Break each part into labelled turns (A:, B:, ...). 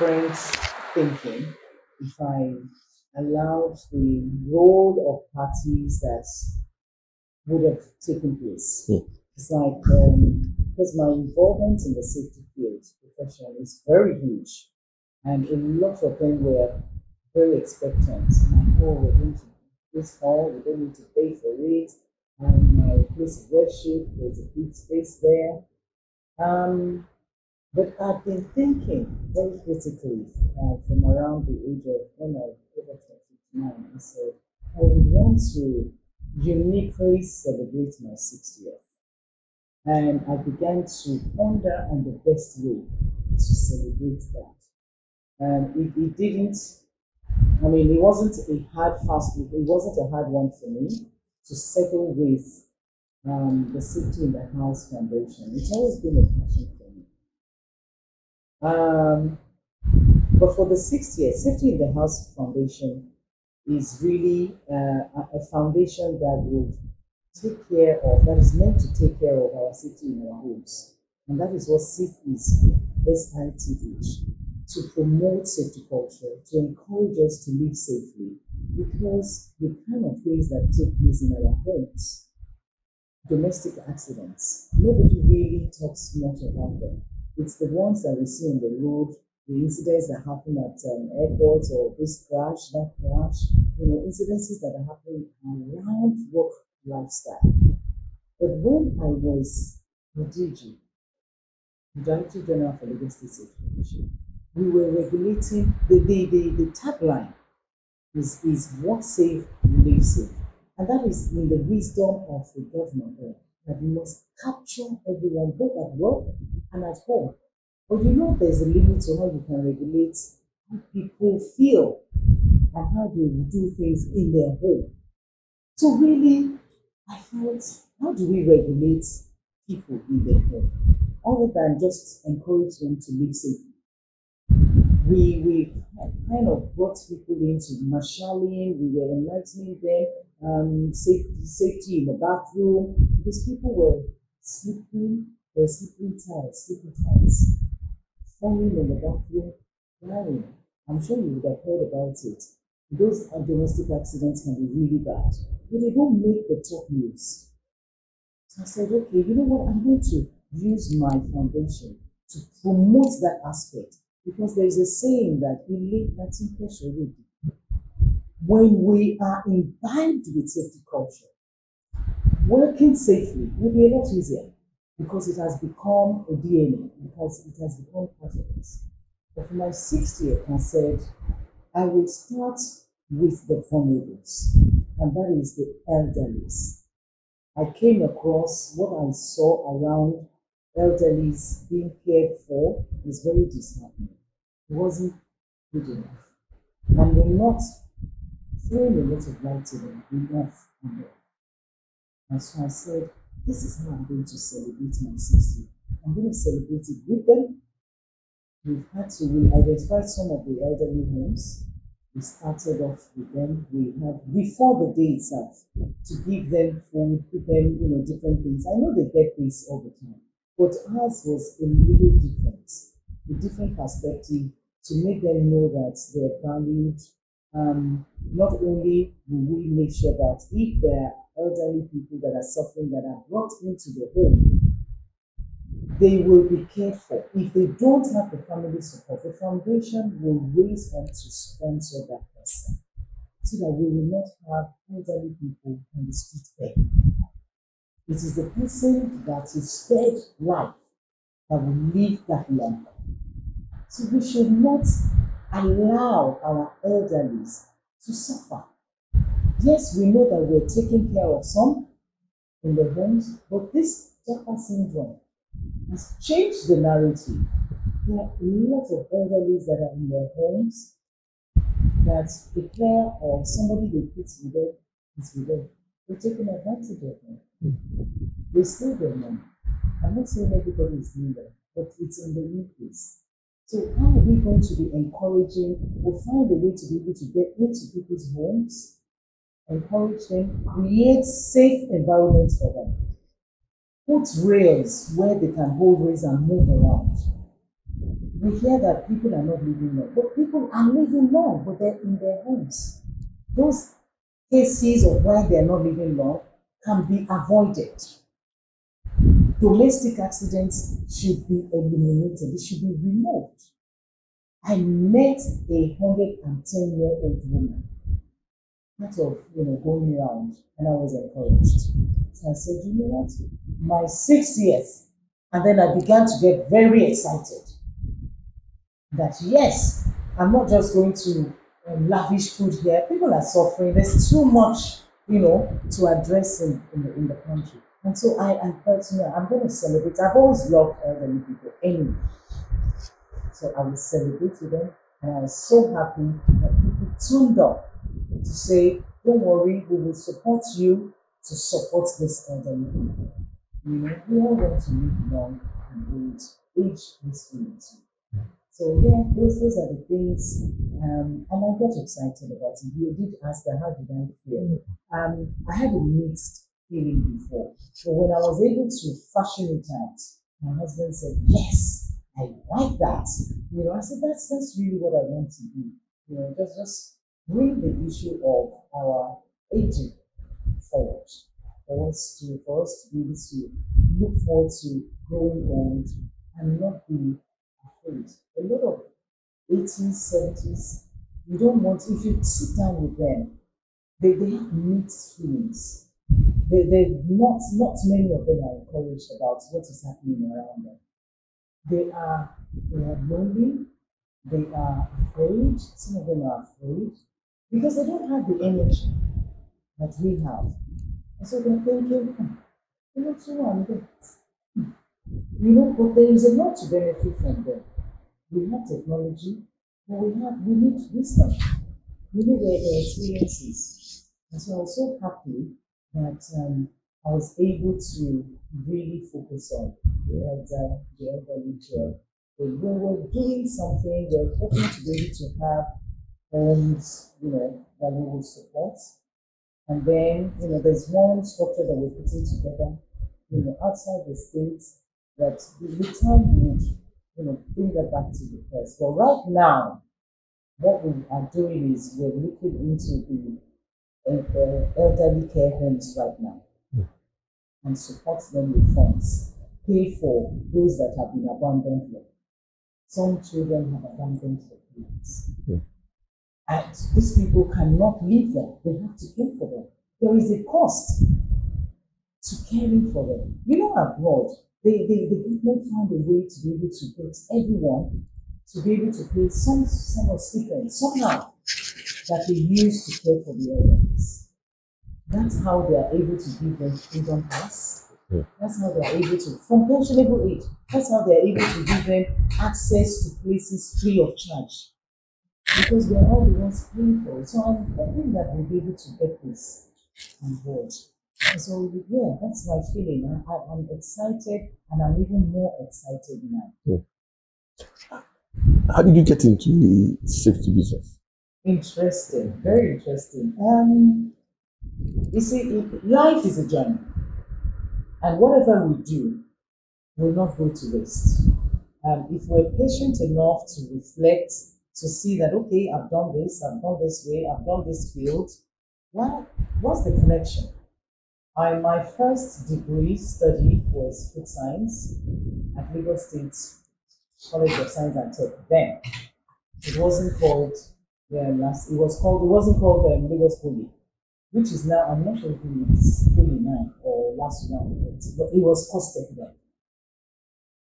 A: different thinking if I allowed the role of parties that would have taken place. It's like, because my involvement in the safety field profession is very huge, and a lot of them were very expectant. Like, oh, we're going to this hall, we don't need to pay for it, and my place of worship, there's a big space there. But I've been thinking very critically from around the age of when I was over 29, I said, I would want to uniquely celebrate my 60th. And I began to ponder on the best way to celebrate that. And it didn't, I mean, it wasn't a hard, it wasn't a hard one for me to settle with the Safety in the House Foundation. It's always been a passion for me. But for the 60th, Safety in the House Foundation is really a foundation that would take care of, that is meant to take care of our safety in our homes. And that is what SITH is, SITH, to promote safety culture, to encourage us to live safely, because the kind of things that take place in our homes, domestic accidents, nobody really talks much about them. It's the ones that we see on the road, the incidents that happen at airports, or this crash, that crash, incidences that are happening around work lifestyle. But when I was the DG, the Director General for Lagos State Safety Commission, we were regulating, the tagline is what safe, live safe. And that is in the wisdom of the government that we must capture everyone, both at work and at home. But there's a limit to how you can regulate how people feel and how they do things in their home. So really, I felt, how do we regulate people in their home other than just encourage them to live safely? We kind of brought people into marshalling, we were enlightening them, safety in the bathroom, because people were sleeping tight, falling in the bathroom, crying. I'm sure you would have heard about it. Those domestic accidents can be really bad, but they don't make the top news. So I said, okay, you know what? I'm going to use my foundation to promote that aspect, because there is a saying that when we are imbibed with safety culture, working safely will be a lot easier, because it has become a DNA, because it has become part of us. But for my 60th, I said, I will start with the vulnerables, and that is the elderlies. I came across what I saw around elderlies being cared for is very disheartening. It wasn't good enough. And we're not throwing a lot of light to them enough on them. And so I said, this is how I'm going to celebrate my 60th. I'm going to celebrate it with them. We identified some of the elderly homes. We started off with them. We had, before the day itself, to give them food, give them, different things. I know they get this all the time, but ours was a little different, a different perspective, to make them know that they're valued. Not only will we make sure that if there are elderly people that are suffering, that are brought into the home, they will be cared for. If they don't have the family support, the foundation will raise them to sponsor that person, so that we will not have elderly people on the street begging. It is the person that is spared life that will live that long. So we should not allow our elderlies to suffer. Yes, we know that we're taking care of some in the homes, but this Japa syndrome has changed the narrative. There are a lot of elderlies that are in their homes that the care or somebody they put with them is with them. They're taking advantage of them. They steal their money. I'm not saying everybody is doing that, but it's in the increase. So how are we going to be encouraging or find a way to be able to get into people's homes, encourage them, create safe environments for them, put rails where they can hold rails and move around, We hear that people are not living long, but people are living long, but they're in their homes. Those cases of why they're not living long can be avoided. Domestic accidents should be eliminated, they should be removed. I met a 110-year-old woman, part of going around, and I was encouraged. So I said, you know what? My 6 years. And then I began to get very excited that yes, I'm not just going to lavish food here. People are suffering. There's too much, to address in the country. And so I thought, I'm going to celebrate. I've always loved elderly people anyway. So I will celebrate with them. And I was so happy that people tuned up to say, don't worry, we will support you to support this elderly people. We all want to live long and age gracefully too. So yeah, those are the things, and I got excited about it. You did ask that, how did I feel? I had a mixed feeling before, but when I was able to fashion it out, my husband said, "Yes, I like that." I said, "That's really what I want to do." Just bring the issue of our aging forward, for us to be able to look forward to growing old and not be afraid. A lot of 80s, 70s, you don't want, if you sit down with them, they have mixed feelings. Not many of them are encouraged about what is happening around them. They are lonely, they are afraid, some of them are afraid, because they don't have the energy that we have. And so they're thinking, so I'm there. But there is a lot to benefit from them. We have technology, but we need wisdom. We need their experiences. And so I was so happy that I was able to really focus on the elderly care. We were doing something, we were hoping to be able to have homes, that we will support. And then, there's one structure that we're putting together, outside the state, that the time would, bring that back to the press. But right now, what we are doing is we're looking into the elderly care homes right now and support them with funds, pay for those that have been abandoned here. Some children have abandoned their parents. And these people cannot leave them. They have to care for them. There is a cost to caring for them. Abroad, the government found a way to be able to get everyone to be able to pay some of stipend somehow that they use to care for the elders. That's how they are able to give them freedom pass. That's how they are able to, from pensionable age, that's how they are able to give them access to places free of charge. Because we are all the ones paying for it. So I'm hoping that we'll be able to get this on board. And so yeah, that's my feeling. I'm excited, and I'm even more excited now.
B: How did you get into the safety business?
A: Interesting, very interesting. You see, life is a journey, and whatever we do will not go to waste. If we're patient enough to reflect, to see that, okay, I've done this way, I've done this field, what's the connection? My first degree study was food science at Lagos State College of Science and Tech. Then it wasn't called it wasn't called Lagos Poly, which is now, I'm not sure if it's Poly now or last now, but it was Costec then.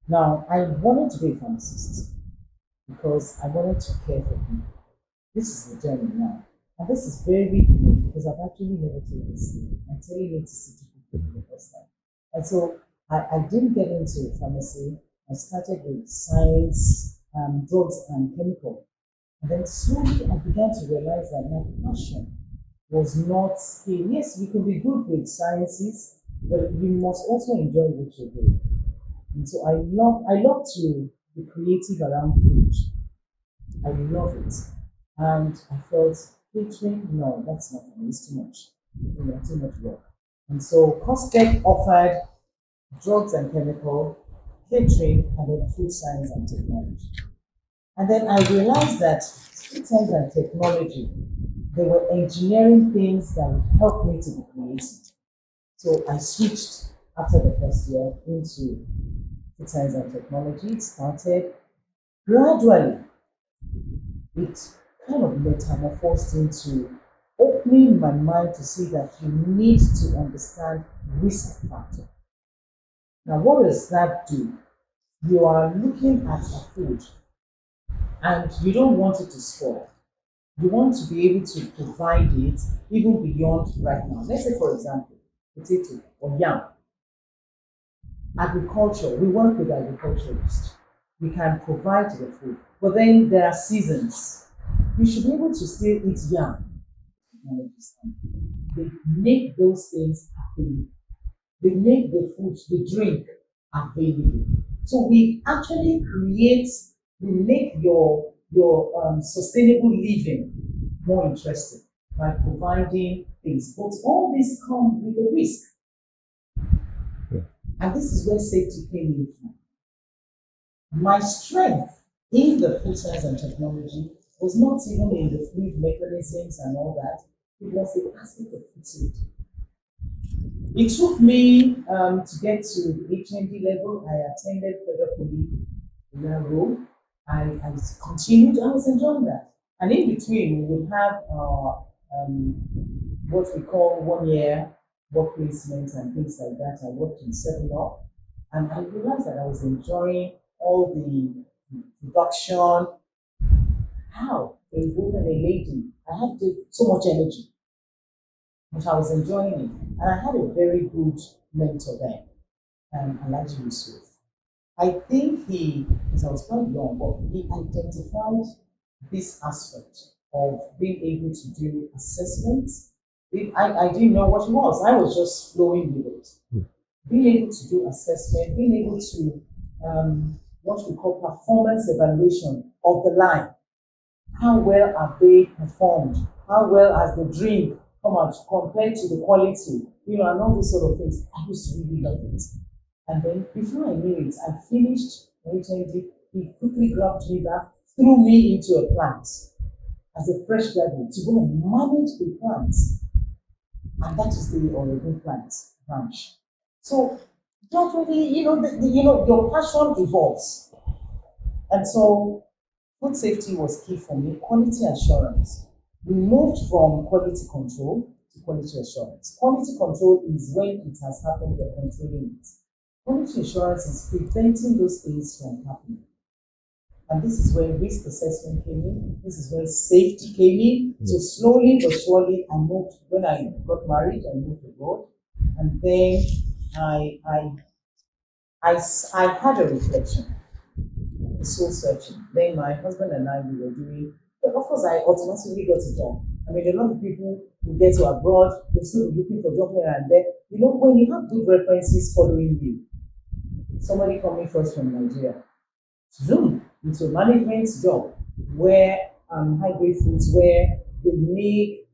A: Now I wanted to be a pharmacist because I wanted to care for people. This is the journey now. And this is very unique because I've actually never told this story. I'm telling it to city people for the first time. And so I didn't get into pharmacy. I started with science, drugs and chemical. And then slowly I began to realize that my passion was not skill. Yes, you can be good with sciences, but you must also enjoy what you're doing. And so I love to be creative around food. I love it. And I felt catering, no, that's not for me, it's too much. Too much work. And so Costec offered drugs and chemical, catering, and then food science and technology. And then I realized that food science and technology, there were engineering things that would help me to be creative. So I switched after the first year into food science and technology. It started gradually, it kind of metamorphosed into opening my mind to see that you need to understand risk factor. Now, what does that do? You are looking at a food and you don't want it to spoil. You want to be able to provide it even beyond right now. Let's say, for example, potato or yam. Agriculture, we work with agriculturists. We can provide the food, but then there are seasons. You should be able to still eat yam. They make those things available. They make the food, the drink available. So we actually create, we make your sustainable living more interesting by providing things. But all this comes with a risk. And this is where safety came in from. My strength in the food science and technology was not even in the fluid mechanisms and all that. It was the aspect of food safety. It took me to get to the HND level. I attended federal police in that role. I continued, I was enjoying that. And in between, we would have what we call 1 year work placements and things like that. I worked in 7 Up, and I realized that I was enjoying all the production. How? A woman, a lady. I had so much energy, but I was enjoying it. And I had a very good mentor then, Alaji Yusuf. I think because I was quite young, but he identified this aspect of being able to do assessments. I didn't know what it was. I was just flowing with it. Being able to do assessment, being able to what we call performance evaluation of the line. How well have they performed? How well has the drink come out compared to the quality? And all these sort of things. I used to really love it. And then before I knew it, I finished HND. He quickly grabbed me back, threw me into a plant as a fresh graduate to go and manage a plant. And that is the Oregon plant branch. So gradually, your passion evolves. And so food safety was key for me. Quality assurance. We moved from quality control to quality assurance. Quality control is when it has happened, you're controlling it. Quality assurance is preventing those things from happening. And this is where risk assessment came in. This is where safety came in. So slowly but surely, I moved. When I got married, I moved abroad. And then I had a reflection, a soul searching. Then my husband and I, we were doing, but of course, I automatically got a job. I mean, a lot of people who get to abroad, they're still looking for job here and there. When you have good references following you, somebody coming first from Nigeria, zoom into a management job where high-grade foods, where they make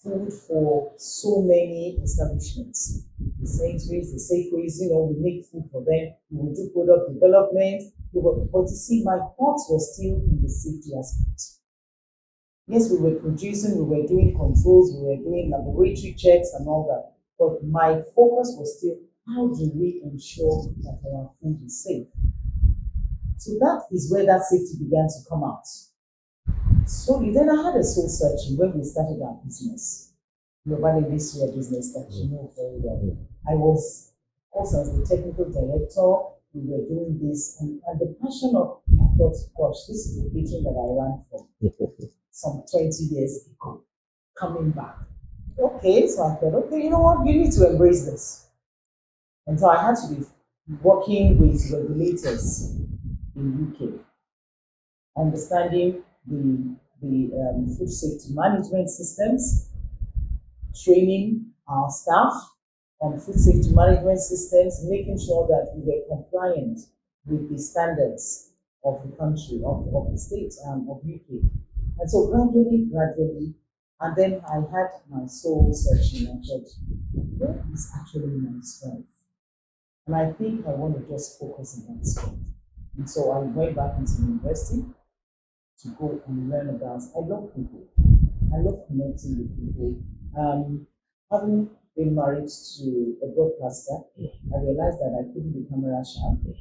A: food for so many establishments. The Sainsbury's, the Safeways, we make food for them. We will do product development. But you see, my thoughts were still in the safety aspect. Yes, we were producing, we were doing controls, we were doing laboratory checks and all that. But my focus was still, how do we ensure that our food is safe? So that is where that safety began to come out. So then I had a soul searching when we started our business. Globally this year business that you know very well. I was, of course, as the technical director, we were doing this, and the passion of, I thought, gosh, this is the kitchen that I ran for some 20 years ago, coming back. Okay, so I thought, okay, you know what, you need to embrace this. And so I had to be working with regulators in UK, understanding the food safety management systems, training our staff on food safety management systems, making sure that we were compliant with the standards of the country, of the state, of UK. And so gradually, and then I had my soul searching and thought, where is actually my strength? And I think I want to just focus on that stuff. And so I went back into university to go and learn about. I love people. I love connecting with people. Having been married to a broadcaster, I realized that I couldn't be camera shy.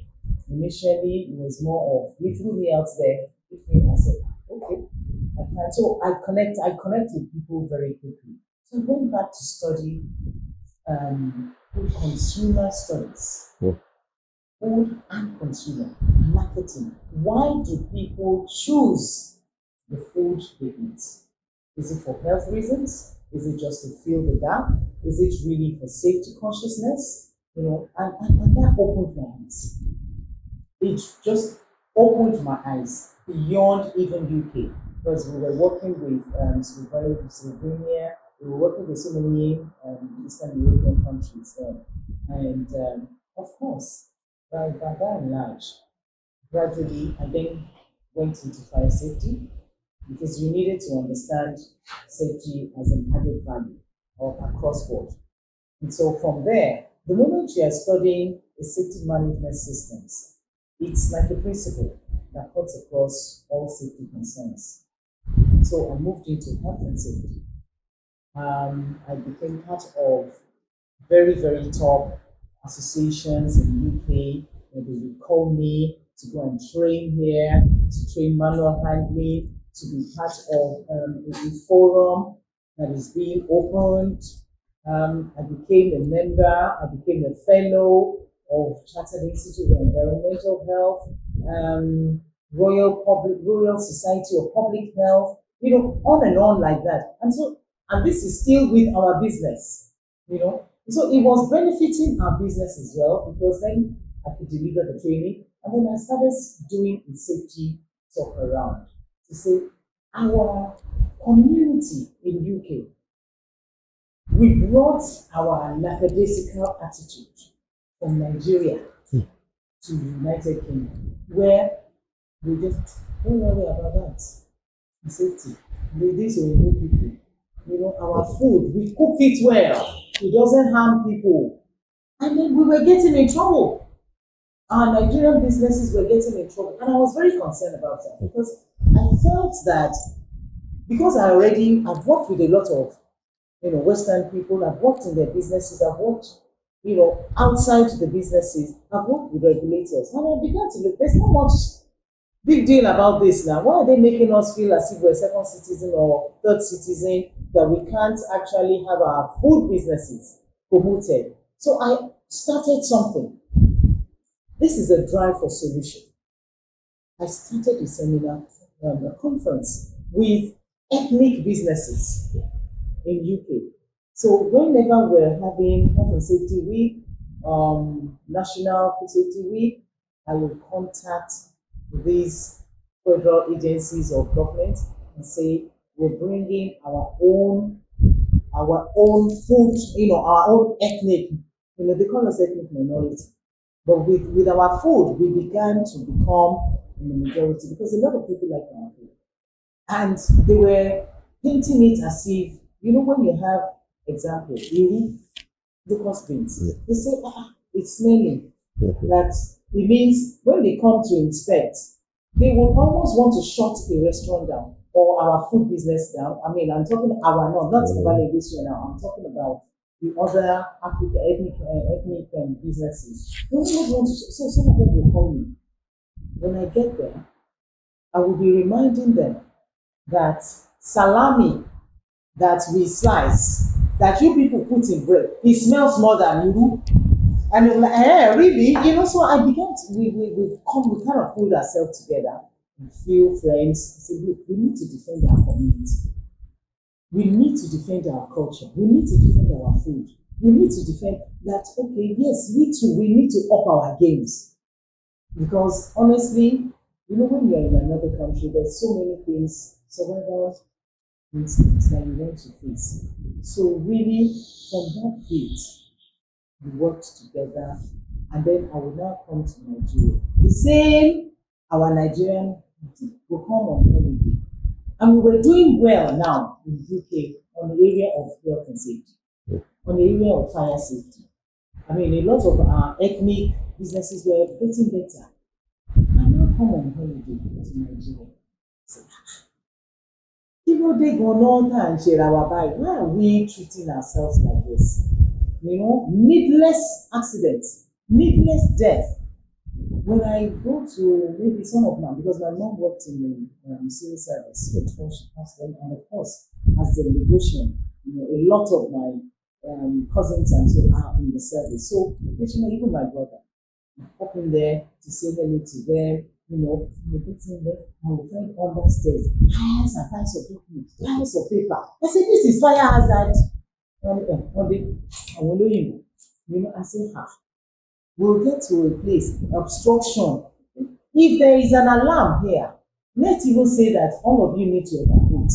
A: Initially, it was more of he threw me out there. I said, okay, I can. So I connect with people very quickly. So I went back to study consumer studies, food and consumer marketing. Why do people choose the food they eat? Is it for health reasons? Is it just to fill the gap? Is it really for safety consciousness? And that opened my eyes. It just opened my eyes beyond even UK, because we were working with Slovenia, we were working with so many Eastern European countries there. And of course, by and large, gradually I then went into fire safety, because you needed to understand safety as an added value or across board. And so from there, the moment you are studying the safety management systems, it's like a principle that cuts across all safety concerns. So I moved into health and safety. I became part of very, very top associations in the UK. They would call me to go and train here, to train manual handling, to be part of a forum that is being opened. I became a member, I became a fellow of Chartered Institute of Environmental Health, Royal Society of Public Health, on and on like that. And this is still with our business, So it was benefiting our business as well, because then I could deliver the training. And then I started doing a safety talk around to say our community in UK, we brought our lackadaisical attitude from Nigeria to United Kingdom, where we just don't worry about that. Safety. These are new people. Our food, we cook it well. It doesn't harm people. And then we were getting in trouble. Our Nigerian businesses were getting in trouble. And I was very concerned about that, because I felt that because I've worked with a lot of Western people, I've worked in their businesses, I've worked, outside the businesses, I've worked with regulators, and I began to look, there's not much big deal about this now. Why are they making us feel as if we're second citizen or third citizen, that we can't actually have our food businesses promoted? So I started something. This is a drive for solution. I started a seminar, a conference with ethnic businesses in UK. So whenever we're having Health and Safety Week, National Food Safety Week, I will contact these federal agencies of government and say, we're bringing our own food, our own ethnic, they call us ethnic minority. But with our food, we began to become the majority, because a lot of people like our food. And they were painting it as if, when you have, example, locust beans, they say, it's smelling. That it means when they come to inspect, they will almost want to shut a restaurant down or our food business down. I mean, I'm talking not about this right now. I'm talking about the other ethnic businesses. They almost want to. So some of them will call me. When I get there, I will be reminding them that salami that we slice, that you people put in bread, it smells more than you. And it was like, really? So I began to, we kind of pulled ourselves together, and few friends, said, look, we need to defend our community. We need to defend our culture. We need to defend our food. We need to defend that, okay, yes, we too, we need to up our games. Because honestly, when you're in another country, there's so many things, survival instincts that you want to face. So really, from that date, we worked together, and then I will now come to Nigeria. The same, our Nigerian will come on holiday. And we were doing well now in the UK on the area of health and safety, on the area of fire safety. I mean, a lot of our ethnic businesses were getting better. I now come on holiday to Nigeria. Say, they go on and share our bike. Why are we treating ourselves like this? Needless accidents, needless death. When I go to maybe some of my, because my mom worked in the civil service before she passed away, and of course, as a negotian, a lot of my cousins and so are in the service. So, even my brother, up in there to say hello to them, we get in there and we find under stairs, piles and piles of documents, piles of paper. I said, this is fire hazard. I say, we'll get to a place, obstruction. If there is an alarm here, let's even say that all of you need to evacuate.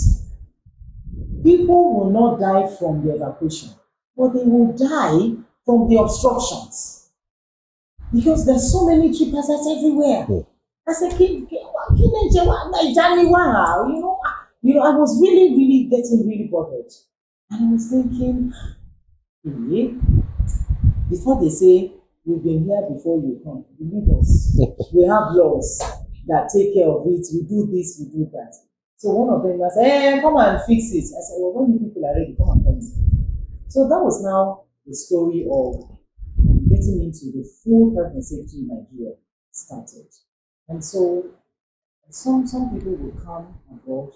A: People will not die from the evacuation, but they will die from the obstructions. Because there's so many trip hazards everywhere. I said, I was really, really getting really bothered. And I was thinking, before they say, we've been here before you come, believe us, we have laws that take care of it, we do this, we do that. So one of them was, hey, come and fix it. I said, well, when you people are ready, come and tell me. So that was now the story of getting into the full health and safety in Nigeria started. And so some people will come abroad,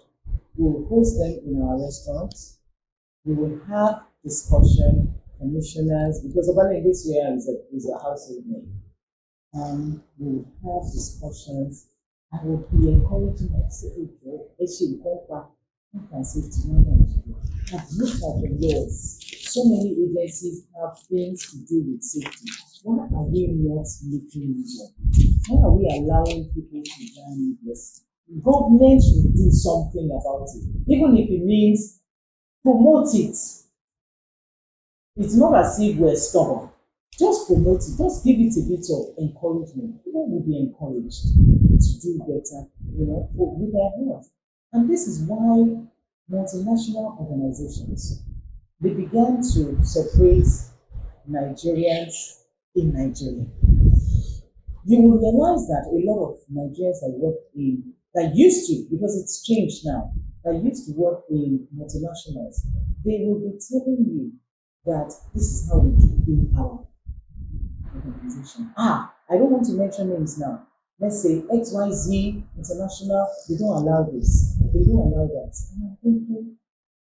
A: we will host them in our restaurants, we will have discussion, commissioners, because apparently this year is a household name. We will have discussions. I will be encouraging them to say, actually, health and safety management. I've looked at the laws. So many agencies have things to do with safety. Why are we not looking at it? Why are we allowing people to die needlessly? Government should do something about it, even if it means promote it. It's not as if we're stubborn. Just promote it, just give it a bit of encouragement. People will be encouraged to do better, with their health. And this is why multinational organizations, they began to separate Nigerians in Nigeria. You will realize that a lot of Nigerians that used to, because it's changed now, that used to work in multinationals, they will be telling you that this is how we do in our organization. I don't want to mention names now. Let's say XYZ International, they don't allow this, they don't allow that. And I'm thinking,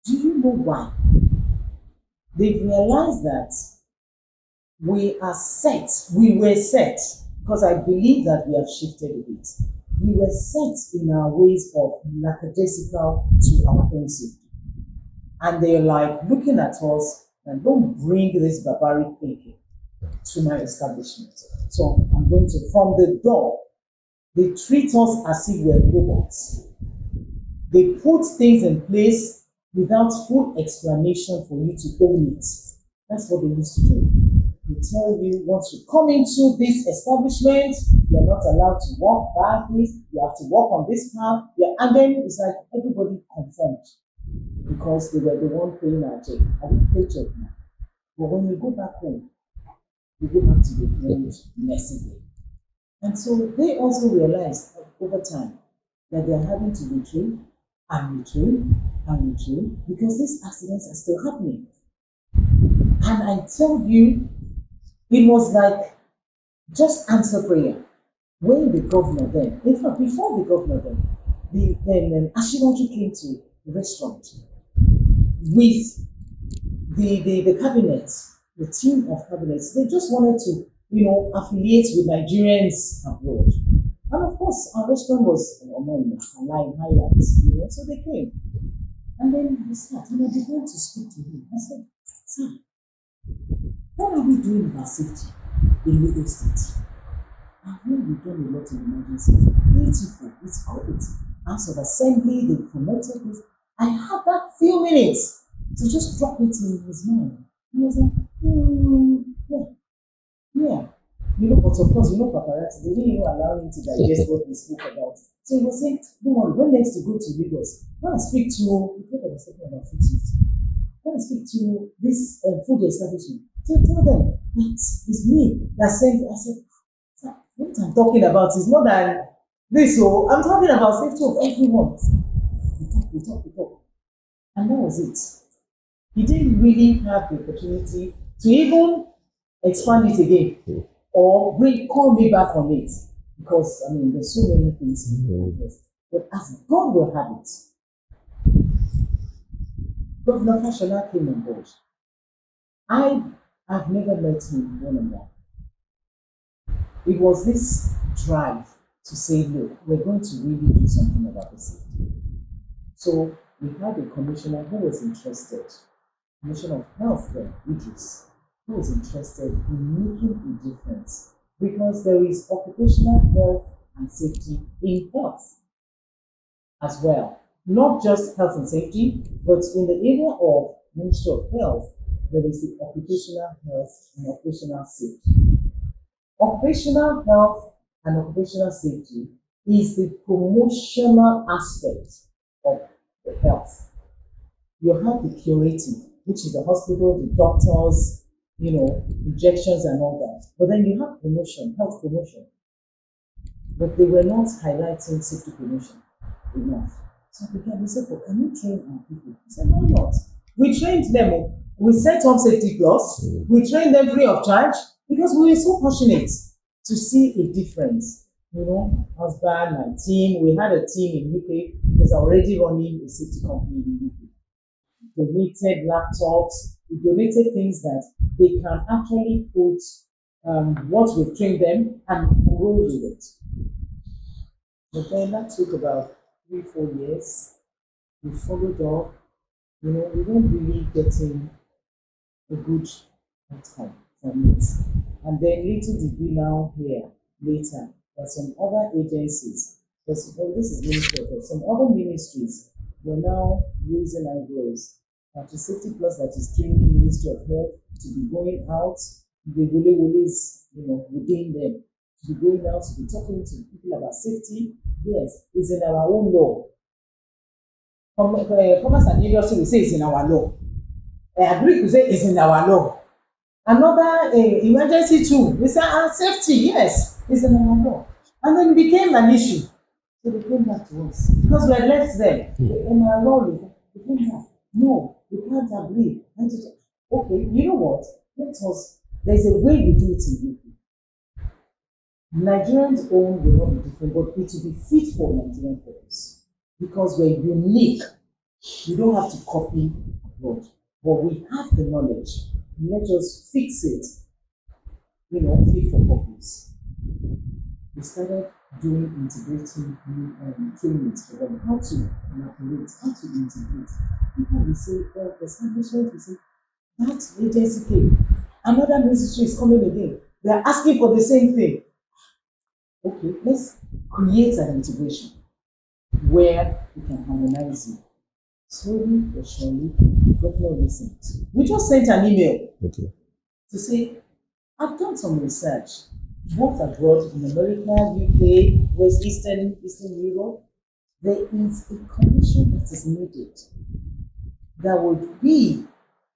A: do you know why? They've realized that we were set, because I believe that we have shifted a bit. We were set in our ways of lackadaisical to our own safety. And they're like looking at us and don't bring this barbaric thinking to my establishment. So I'm going to, from the door, they treat us as if we're robots. They put things in place without full explanation for you to own it. That's what they used to do. They tell you, once you come into this establishment, you're not allowed to walk by this, you have to walk on this path. And then it's like everybody conformed because they were the one paying our check. I didn't pay check now. But when you go back home, you go back to the old messy way. And so they also realized over time that they're having to retrain and retrain and retrain because these accidents are still happening. And I tell you, it was like just answer prayer. When the governor then, in fact, before the governor then Ashiwaju came to the restaurant with the cabinet, the team of cabinets. They just wanted to, affiliate with Nigerians abroad. And of course, our restaurant was online highlights, so they came. And then we sat and I began to speak to him. I said, sir, what are we doing about safety in Lagos State? And when we've done a lot of emergencies, beautiful, it's great. House of Assembly, they promoted this. I had that few minutes to just drop it in his mind. He was like, yeah. But of course, paparazzi, they didn't even allow him to digest what we spoke about. So he was saying, don't worry, when next to go to Lagos, when I speak to, we talked about something about food safety. When I speak to this food establishment, to tell them, it's me that sent you. I said, "Sir, what I'm talking about is more than this. So I'm talking about safety of everyone." We talk. And that was it. He didn't really have the opportunity to even expand it again or call me back on it. Because, I mean, there's so many things to do. But as God will have it, Governor Fashola came on board. I have never met him one-on-one. It was this drive to say, look, we're going to really do something about this. So we had a commissioner who was interested, Commissioner of Health then, Idris, who was interested in making a difference because there is occupational health and safety in health as well. Not just health and safety, but in the area of Ministry of Health, there is the occupational health and occupational safety. Occupational health and occupational safety is the promotional aspect of the health. You have the curative, which is the hospital, the doctors, injections and all that. But then you have promotion, health promotion. But they were not highlighting safety promotion enough. So I began to say, well, can you train our people? I said, why not? We trained them. We set up Safety Plus. We trained them free of charge because we were so passionate to see a difference. Husband, my team, we had a team in UK because I was already running a safety company in UK. Donated laptops, we donated things that they can actually put what we've trained them and roll with it. But then that took about 3-4 years. We followed up. We weren't really getting a good outcome from it. And then little did we now hear later that some other agencies, this is Ministry of Health, some other ministries were now raising eyebrows at the Safety Plus that is training Ministry of Health to be going out, the willies, within them, to be going out, to be talking to people about safety. Yes, it's in our own law. Commerce and Industry will say it's in our law. Agric will say it's in our law. Another emergency too, we say safety, yes, it's in our law. And then it became an issue. So they came back to us because we had left them. In our law, they came back. No, we can't agree. Okay, you know what? There's a way we do it in UK. Nigerians' own will not be different, but it will be fit for Nigerian purpose. Because we're unique. We don't have to copy abroad. But we have the knowledge. Let us fix it, fit for purpose. We started doing integrating trainings for them, how to operate, how to integrate. People will say, establishment will say, that agency came. Another ministry is coming again. They are asking for the same thing. Okay, let's create an integration where we can harmonize it. Slowly but surely, the governor listened. We just sent an email to say, I've done some research, both abroad in America, UK, Eastern Europe. There is a commission that is needed that would be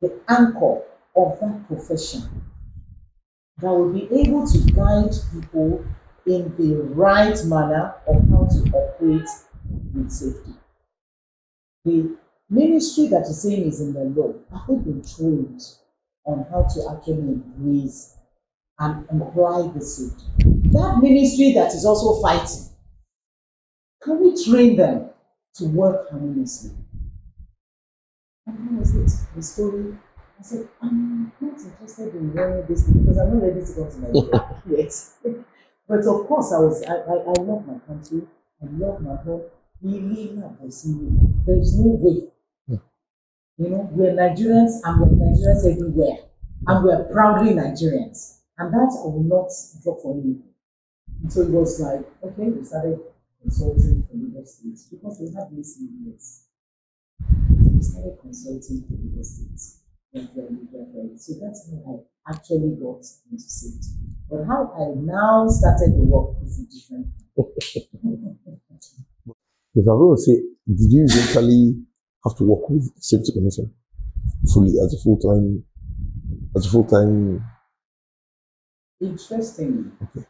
A: the anchor of that profession, that will be able to guide people in the right manner of how to operate with safety. The ministry that is saying is in the law, have they been trained on how to actually embrace and apply the safety? That ministry that is also fighting, can we train them to work harmoniously? And how was it? The story, I said, I'm not interested in learning this thing because I'm not ready to go to Nigeria yet. But of course, I love my country, I love my home. There's no way. We're Nigerians and we're Nigerians everywhere. And we're proudly Nigerians. And that I will not drop for anything. So it was like, okay, we started consulting for Lagos State because we have listening ears. So we started consulting for Lagos State. So that's how I actually got into safety. But how I now started the work is different.
B: Because I was going to say, did you eventually have to work with Safety Commission fully as a full-time? as a full-time?
A: Interestingly,
B: Okay.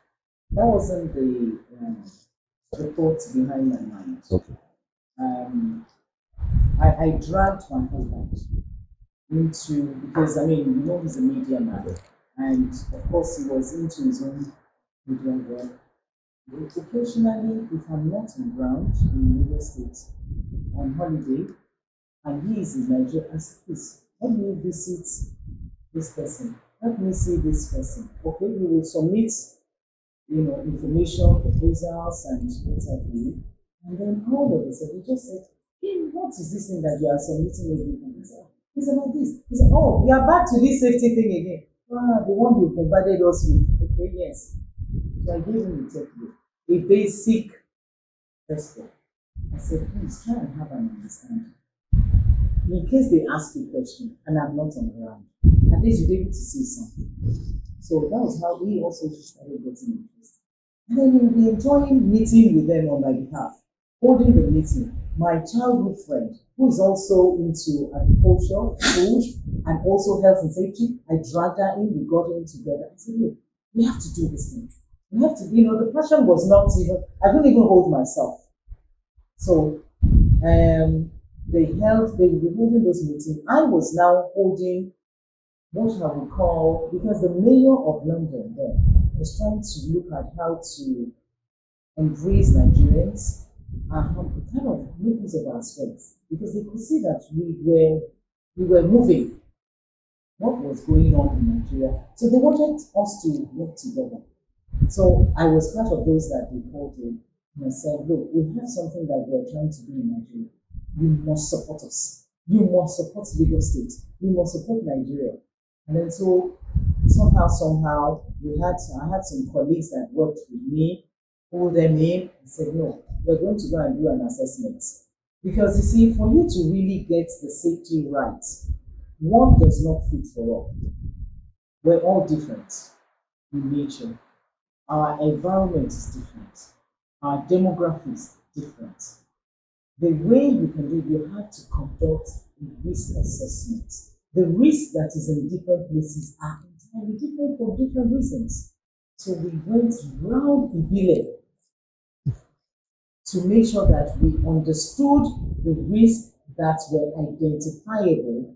A: that wasn't the thought behind my mind.
B: Okay.
A: I dragged my husband into, because I mean, you know, he's a media man,
B: Okay.
A: and of course, he was into his own media work. Occasionally, if I'm not on ground in Lagos State on holiday, and he is in Nigeria, I say, please, help me visit this person, help me see this person. Okay, he will submit, you know, information, proposals, and what have you. And then all of a sudden, he just said, hey, what is this thing that you are submitting everything? I said, it's about this. He said, oh, we are back to this safety thing again. Ah, the one you provided us with. Okay, yes. So I gave him the template, a basic response. I said, please try and have an understanding. In case they ask you a question and I'm not on ground, at least you'll be able to see something. So that was how we also started getting interested. And then we'll be enjoying meeting with them on my behalf, holding the meeting. My childhood friend, who is also into agriculture, food, and also health and safety, I dragged her in, we got in together. I said, look, we have to do this thing. We have to, you know, the passion was not even, I couldn't even hold myself. So they were holding those meetings. I was now holding what I would call, because the mayor of London then was trying to look at how to embrace Nigerians and how to kind of make use of our strengths, because they could see that we were moving what was going on in Nigeria. So they wanted us to work together. So I was part of those that they called in and said, look, we have something that we are trying to do in Nigeria. You must support us. You must support Lagos State. You must support Nigeria. And then so somehow I had some colleagues that worked with me, pulled them in and said, no, we're going to go and do an assessment. Because you see, for you to really get the safety right, one does not fit for all. We're all different in nature. Our environment is different. Our demography is different. The way you can do it, you have to conduct a risk assessment. The risk that is in different places are entirely different for different reasons. So we went round Ibile to make sure that we understood the risks that were identifiable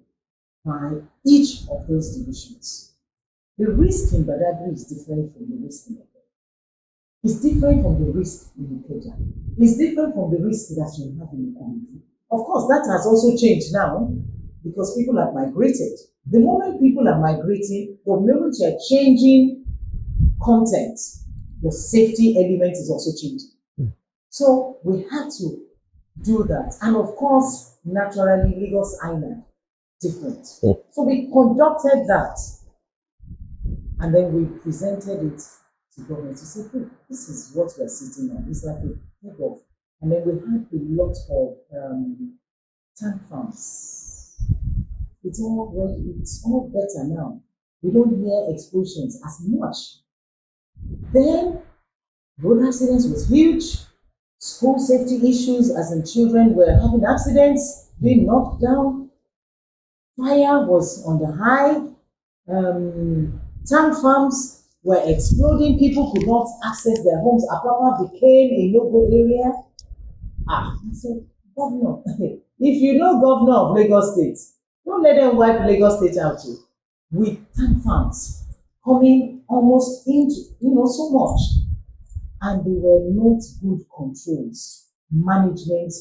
A: by each of those divisions. The risk in Badagry is different from the risk in Ikeja. It's different from the risk in Ikeja. It's different from the risk that you have in the community. Of course, that has also changed now because people have migrated. The moment people are migrating, the moment you're changing content, the safety element is also changing. So we had to do that. And of course, naturally, Lagos Island, different. So we conducted that. And then we presented it to government to say, hey, this is what we're sitting on. It's like a head of. And then we had a lot of tank farms. It's all better now. We don't hear explosions as much. Then road accidents was huge. School safety issues, as in children were having accidents, being knocked down. Fire was on the high. Tank farms were exploding. People could not access their homes. Apapa became a no-go area. I said, Governor, if you know Governor of Lagos State, don't let them wipe Lagos State out too. With tank farms coming almost into, so much. And they were not good controls, management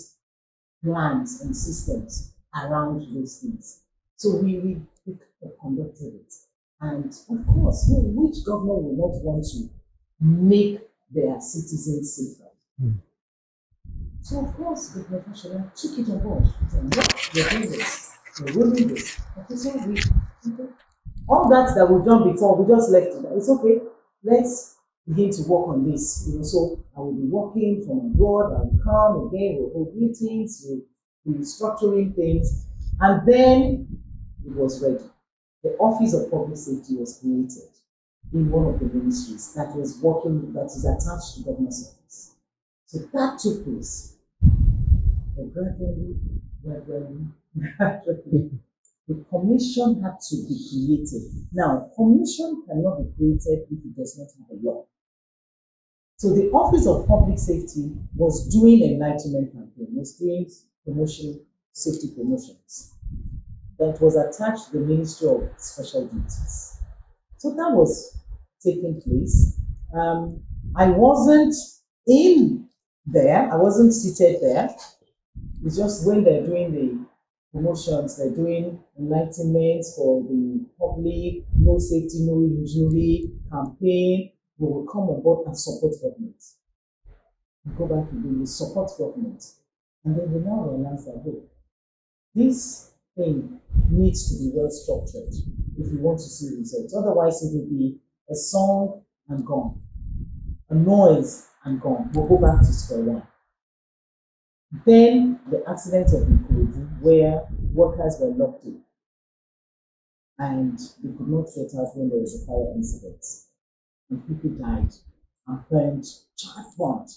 A: plans and systems around those things. So we conducted it. And of course, which governor will not want to make their citizens safer? So of course, the professional took it on board. We're doing this, we're rolling this. Okay, so all that we've done before, we just left it. It's okay. Let's begin to work on this. So I will be working from abroad. I will come again. We'll hold meetings. We'll be structuring things, and then it was ready. The Office of Public Safety was created in one of the ministries that was working, that is attached to the governor's office. So that took place. And gradually, the commission had to be created. Now, commission cannot be created if it does not have a law. So the Office of Public Safety was doing enlightenment campaign, was doing promotion, safety promotions. That was attached to the Ministry of Special Duties. So that was taking place. I wasn't in there, I wasn't seated there. It's just when they're doing the promotions, they're doing enlightenment for the public, no safety, no injury campaign. We will come on board and support government. We go back again, we support government. And then we now realize that, look, this thing needs to be well structured if we want to see results. Otherwise, it will be a song and gone, a noise and gone. We'll go back to square one. Then the accident of Ikorodu, where workers were locked in and they could not get out when there was a fire incident. And people died and burned, charred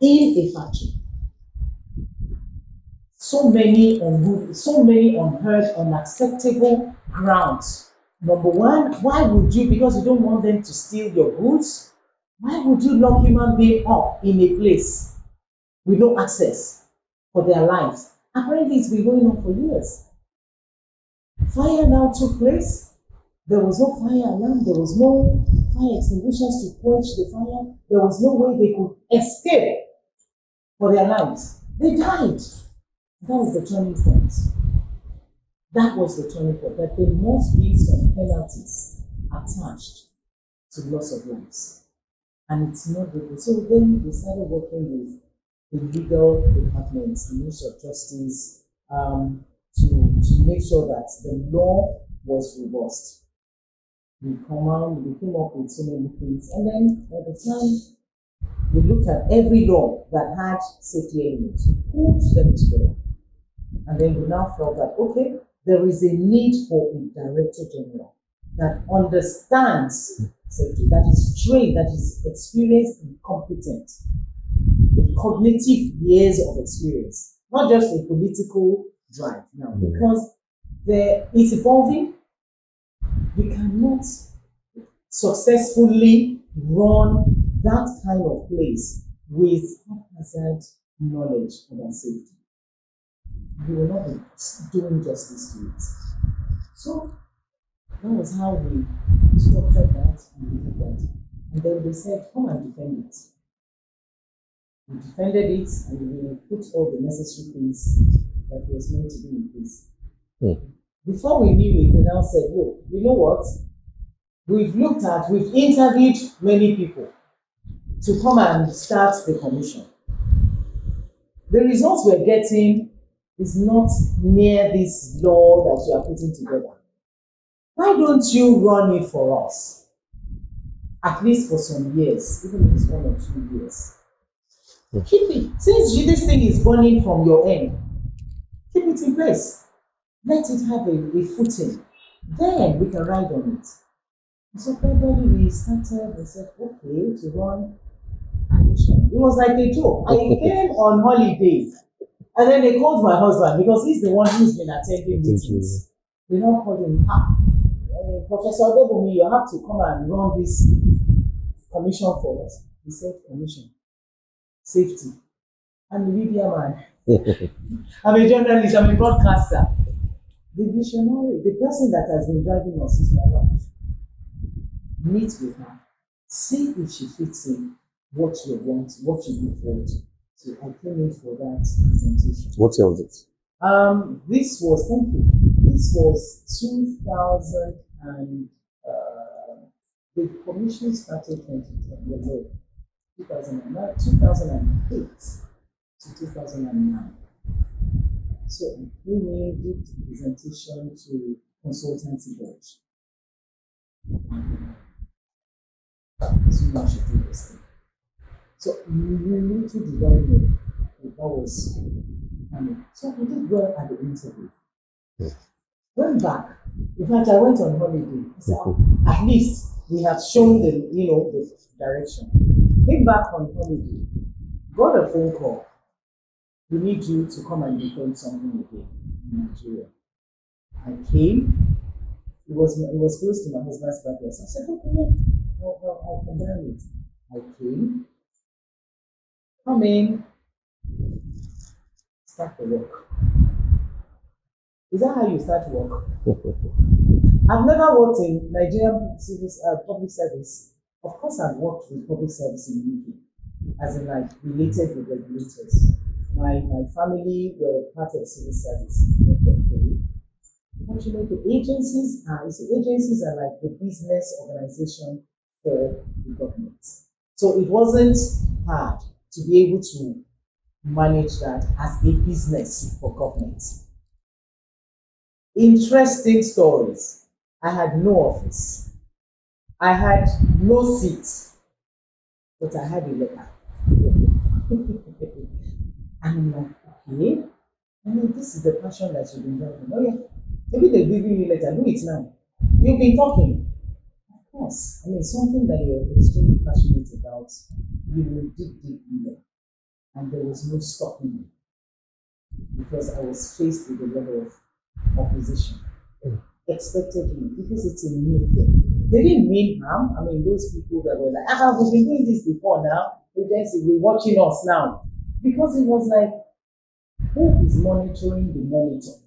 A: in a factory. So many unheard, unacceptable grounds. Number one, why would you, because you don't want them to steal your goods, why would you lock human being up in a place with no access for their lives? Apparently it's been going on for years. Fire now took place. There was no fire alarm, there was no fire extinguishers to quench the fire. There was no way they could escape for their lives. They died. That was the turning point. That was the turning point, that there must be some penalties attached to loss of lives. And it's not good. So then we started working with the legal departments, the Ministry of Justice, to make sure that the law was robust. We came up with so many things, and then at the time, we looked at every law that had safety elements, we put them together. And then we now felt that, okay, there is a need for a Director General that understands safety, that is trained, that is experienced and competent, with cognitive years of experience, not just a political drive now, because it's evolving. We cannot successfully run that kind of place with haphazard knowledge about safety. We will not be doing justice to it. So that was how we structured that and we did that. And then they said, come and defend it. We defended it and we put all the necessary things that was meant to be in place. Before we knew it, they now said, look, you know what? We've interviewed many people to come and start the commission. The results we're getting is not near this law that you are putting together. Why don't you run it for us? At least for some years, even if it's 1 or 2 years. Keep it. Since this thing is burning from your end, keep it in place. Let it have a footing. Then we can ride on it. And so gradually we started, we said, okay, to run commission. It was like a joke. I came on holiday. And then they called my husband because he's the one who's been attending meetings. They now called him, Professor Odebunmi, you have to come and run this commission for us. He said, commission, safety. I'm a media man. I'm a journalist, I'm a broadcaster. The visionary, the person that has been driving us is my wife. Meet with her, see if she fits in what you want, what you look forward to. So I came in for that presentation.
B: What year was it?
A: This was, thank you, this was 2000 and, the commission started 2008 to 2009. So I came in, did the presentation to consultancy board. So much to do this thing. So we need to develop it. That was so I did well at the interview. Went back. In fact, I went on holiday. So at least we have shown them, the direction. Came back on holiday. Got a phone call. We need you to come and defend something again in Nigeria. I came. It was close to my husband's birthday. So I said, okay, I'll combine it. I came, come in, start the work. Is that how you start work? I've never worked in Nigerian public service. Of course, I've worked with public service in the UK, as in like related with regulators. My family were part of civil service. Fortunately, agencies are like the business organization for the government. So it wasn't hard to be able to manage that as a business for government. Interesting stories. I had no office. I had no seat, but I had a letter. And I'm like, okay, this is the passion that you've been driving. Oh yeah, maybe they're giving you a letter, do it now. You've been talking. Of course, something that you're extremely passionate about, you will dig deep in there. And there was no stopping me because I was faced with a level of opposition. Expectedly, because it's a new thing. They didn't mean harm. Those people that were like, we've been doing this before now, we're watching us now. Because it was like, who is monitoring the monitor?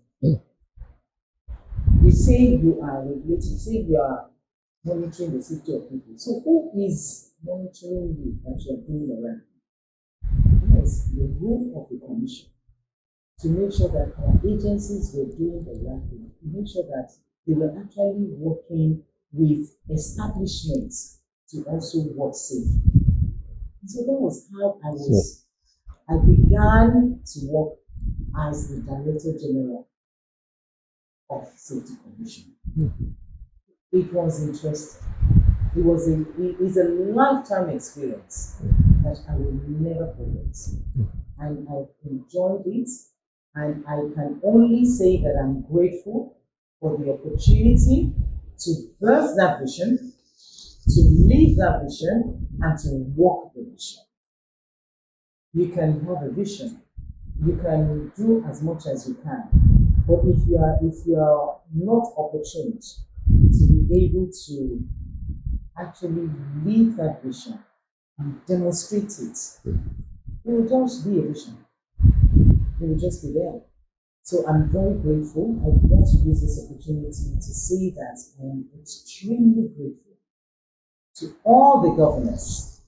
A: You say you are regulating, you say you are monitoring the safety of people. So who is monitoring you that you are doing the right? Yes, the role of the commission to make sure that our agencies were doing the right thing, to make sure that they were actually working with establishments to also work safely. So that was how I began to work as the Director General of Safety Commission. It was interesting. It is a lifetime experience that I will never forget. And I enjoyed it. And I can only say that I'm grateful for the opportunity to birth that vision, to live that vision, and to walk the vision. You can have a vision. You can do as much as you can. But if you are not opportune to be able to actually live that vision and demonstrate it, it will just be a vision. It will just be there. So I'm very grateful. I want to use this opportunity to say that I am extremely grateful to all the governors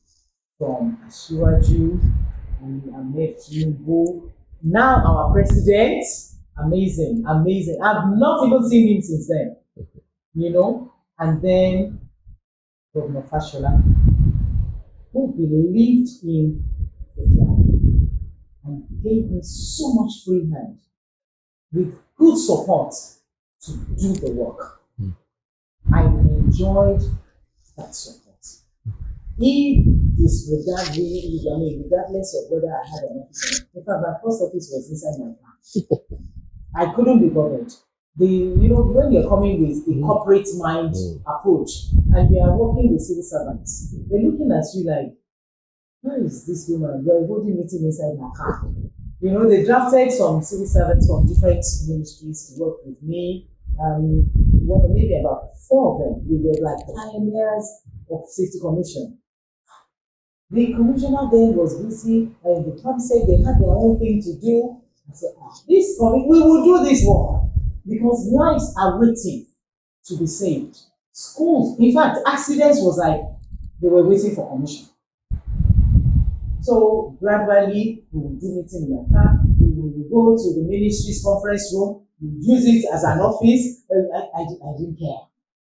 A: from Asiwaju and Ahmed Tinubu, now our president. Amazing. I've not even seen him since then, and then Governor Fashola, who believed in the plan and gave me so much free hand with good support to do the work. I enjoyed that support. Regardless of whether I had an office. In fact, my first office was inside my car. I couldn't be bothered. When you're coming with a corporate mind approach and you are working with civil servants, they're looking at you like, where is this woman? You're holding meeting inside my car. They drafted some civil servants from different ministries to work with me. Maybe about 4 of them. We were like pioneers of Safety Commission. The commissioner then was busy, and the party said they had their own thing to do. I said, we will do this work because lives are waiting to be saved. Schools, in fact, accidents was like they were waiting for commission. So gradually, we will do meeting in my car. We will go to the ministry's conference room. We use it as an office. I didn't care.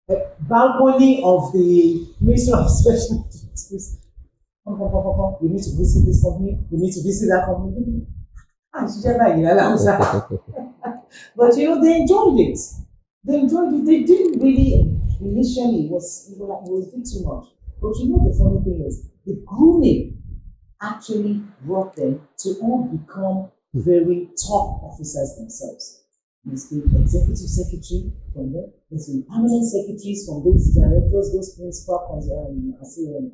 A: The balcony of the Ministry of Special Duties. We need to visit this company. We need to visit that company. But they enjoyed it. They didn't really initially. It was a bit too much. But the funny thing is, the grooming actually brought them to all become very top officers themselves. There's been executive secretary from them. There's been permanent secretaries from those directors, those principal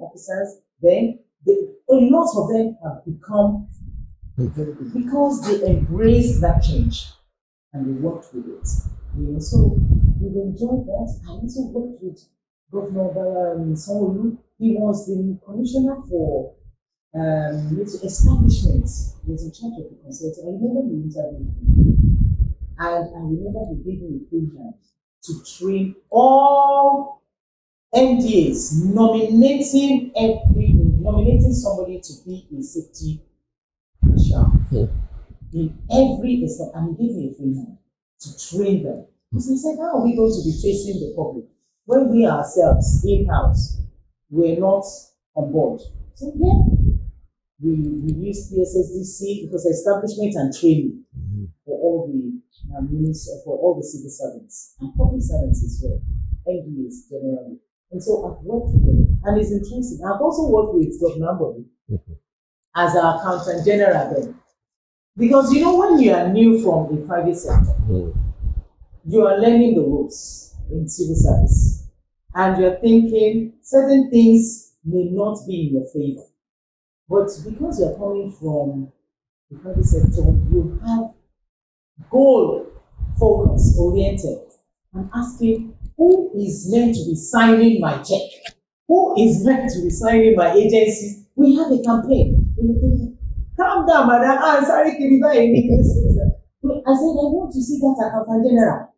A: officers. Then a lot of them have become very good because they embraced that change and they worked with it. So we've enjoyed that. I also worked with Governor Sanwo-Olu. He was the commissioner for establishments. He was in charge of the consulting. I remember the interview, and I remember he gave me a free hand to train all MDAs, nominating somebody to be a safety official. In every extent, and he gave me a free hand to train them. So he said, how are we going to be facing the public when we ourselves in-house we're not on board? So yeah, we use PSSDC because establishment and training for all the for all the civil servants and public servants as well, MDAs generally. And so I've worked with them, and it's interesting. I've also worked with Governor Body as our accountant general then. Because when you are new from the private sector, you are learning the ropes in civil service, and you're thinking certain things may not be in your favor. But because you're coming from the private sector, you have goal focus oriented and asking, who is meant to be signing my check? Who is meant to be signing my agencies? We have a campaign. Calm down, madam. I'm sorry, Kiriba. I said, I want to see that accountant general.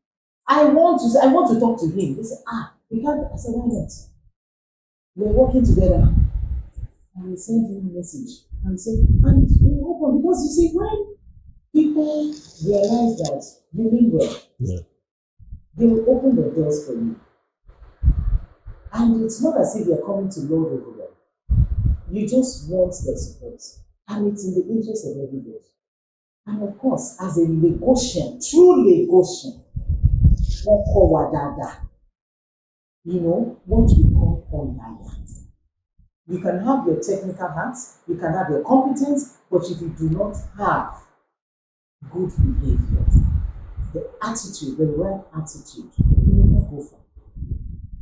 A: I want to talk to him. They said, we can't. I said, why not? We're working together. And we sent him a message. And we said, and we open, because you see, when people realize that you mean well, they will open their doors for you. And it's not as if you're coming to lord over them. You just want their support. And it's in the interest of everybody. And of course, as a Lagosian, true Lagosian, what we call online. You can have your technical hats, you can have your competence, but if you do not have good behavior, the attitude, the right attitude, you will not go far.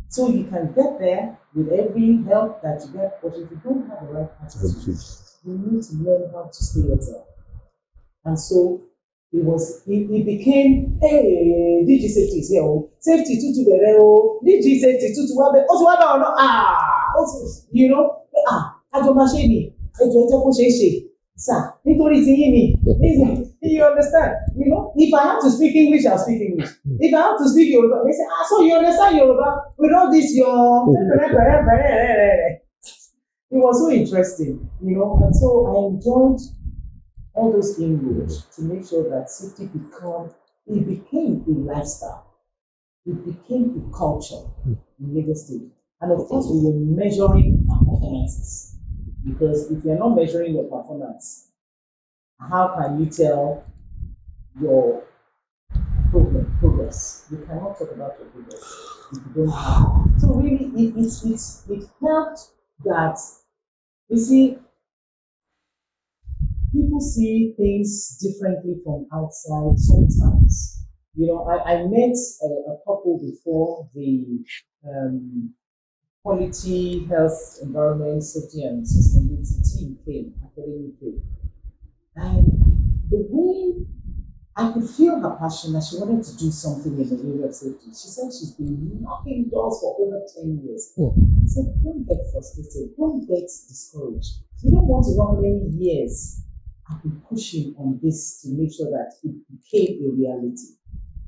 A: So you can get there with every help that you get, but if you don't have the right attitude, you need to learn how to stay yourself. And so it became, hey, DG safety is here, safety tutu bere o, DG safety tutu wabe, also wabe or not, ajomasheni, sir, you understand? If I have to speak English, I'll speak English. If I have to speak Yoruba, they say, so you understand Yoruba? With all this, it was so interesting, and so I enjoyed all those inroads to make sure that safety became a lifestyle. It became a culture in Lagos State. And of course, we were measuring our performances. Because if you're not measuring your performance, how can you tell your progress? You cannot talk about your progress if you don't have it. So really, it helped that, you see, people see things differently from outside sometimes. I met a couple before the Quality, Health, Environment, Safety and Sustainability team academic came. And the way I could feel her passion that she wanted to do something in the area of safety. She said she's been knocking doors for over 10 years. I said, don't get frustrated, don't get discouraged. You don't want to know how many years I've been pushing on this to make sure that it became a reality.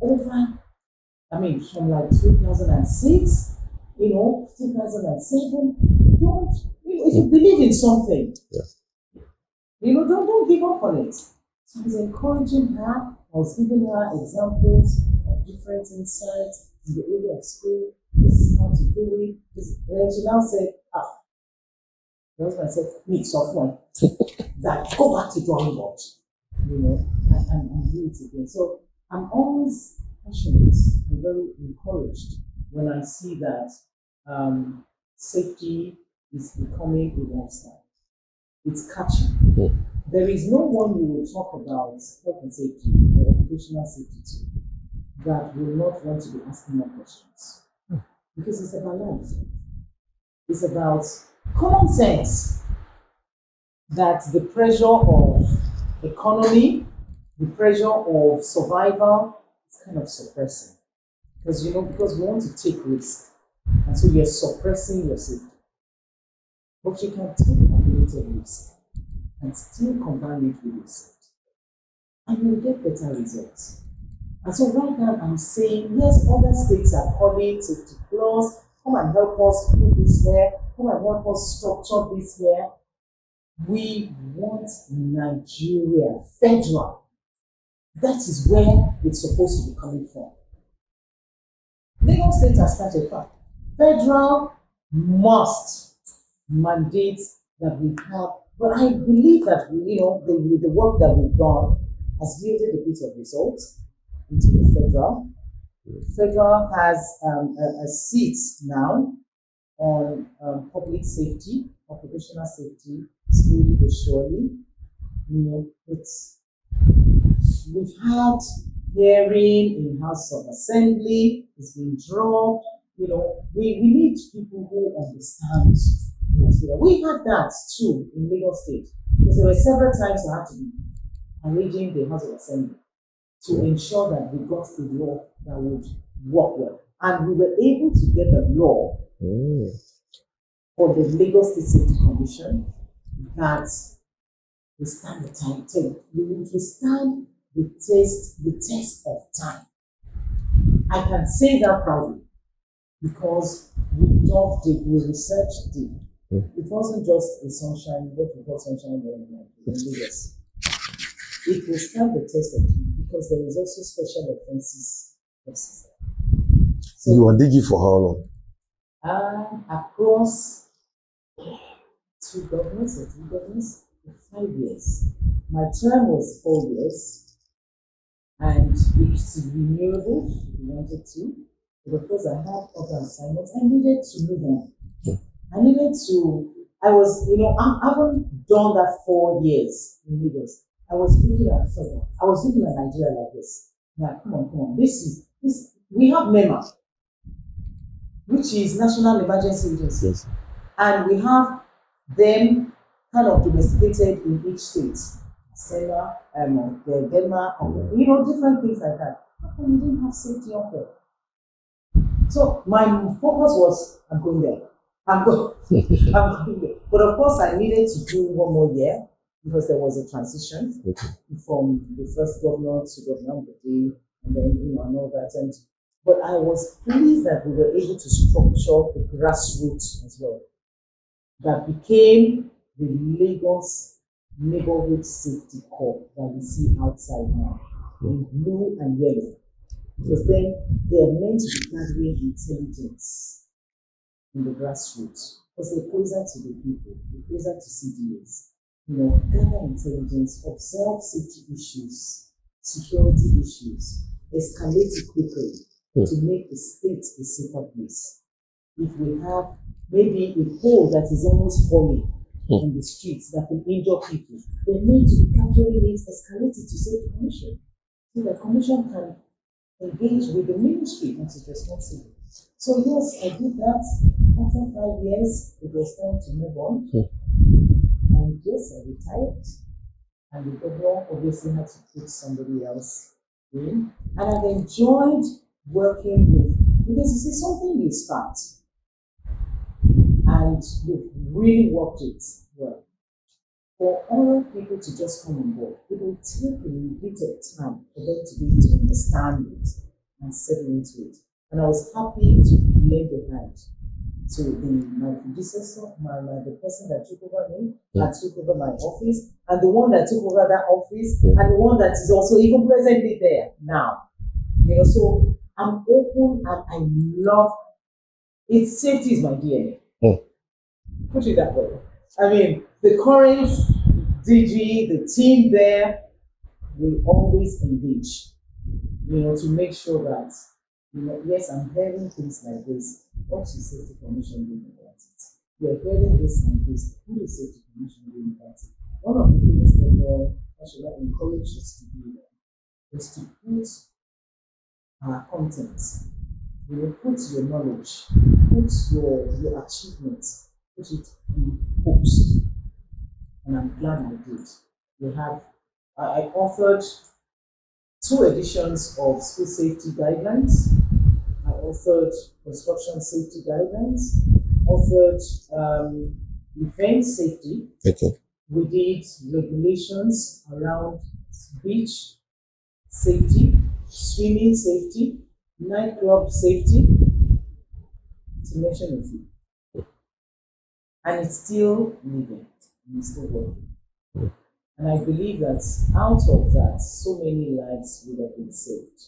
A: From like 2006, 2007, if you believe in something, don't give up on it. So I was encouraging her, I was giving her examples of different insights in the area of school. This is how to do it. And she now said, the husband said, me, software, that go back to drawing board, and do it again. So I'm always passionate and very encouraged when I see that safety is becoming a lifestyle. It's catching. There is no one you will talk about health and safety or occupational safety to that will not want to be asking more questions. Because it's about life. It's about common sense that the pressure of economy, the pressure of survival is kind of suppressing. Because because we want to take risks. And so you're suppressing your safety. But you can take calculated risk and still combine it with your safety. And you'll get better results. And so right now I'm saying, yes, other states are calling safety plus, come and help us put this here, come and help us structure this here. We want Nigeria federal. That is where it's supposed to be coming from. Lagos State has started fast. Federal must mandate that we have, but I believe that the work that we've done has yielded a bit of results into the federal. Federal has a seat now on public safety, occupational safety, slowly but surely. We've had hearing in House of Assembly, it's been dropped. We need people who understand. We had that too in Lagos State, because there were several times I had to be arranging the House of Assembly to ensure that we got a law that would work well. And we were able to get a law for the Lagos State Safety Commission that will stand the time. We will stand the test of time. I can say that proudly because we loved it, we researched it. It wasn't just a sunshine, what we call sunshine in Lagos. It will stand the test of time because there is also special offenses. So,
B: you were digging for how long?
A: Across 2 governments or 3 governments for 5 years. My term was 4 years, and it's renewable if you wanted to. But because I had other assignments, I needed to move on. I haven't done that 4 years in Lagos. I was looking at further. I was looking at Nigeria like this. Now, come on. We have NEMA, which is National Emergency Agency.
B: Yes.
A: And we have them kind of domesticated in each state. SEMA, Denmark, different things like that. How come you didn't have safety up there? So my focus was, I'm going there. I'm going there. But of course, I needed to do 1 more year because there was a transition from the first governor to Governor Odebunmi, and then and all that. But I was pleased that we were able to structure the grassroots as well. That became the Lagos Neighborhood Safety Corps that we see outside now, in blue and yellow. Because then they are meant to be gathering intelligence in the grassroots. Because they're closer to the people, they're closer to CDAs. Gather intelligence, observe safety issues, security issues, escalate it quickly to make the state a safer place. If we have maybe a pole that is almost falling in the streets that can injure people, they're meant to be capturing it, escalate it to safety commission, so the commission can engage with the ministry that is responsible. So yes, I did that. After 5 years, it was time to move on. And yes, I retired. And the governor obviously had to put somebody else in. And I've enjoyed working with, because you see, something you start and you've really worked it well. For other people to just come on board, it will take a bit of time for them to be able to understand it and settle into it. And I was happy to lend a hand to my predecessor, the person that took over me, that took over my office, and the one that took over that office, and the one that is also even presently there now. So I'm open and I love it. Safety is my DNA. Put it that way. I mean, the current DG, the team there, will always engage, to make sure that, yes, I'm hearing things like this. What is Safety Commission doing about it? We're hearing this like this. What is Safety Commission doing about it? One of the things that I should encourage us to do is to put our content, put your knowledge, put your achievements, put it in books. And I'm glad I did. I authored 2 editions of school safety guidelines, authored construction safety guidelines, authored defense safety.
B: Okay.
A: We did regulations around beach safety, swimming safety, nightclub safety, to mention a few. And it's still living, and it's still working. And I believe that out of that, so many lives would have been saved.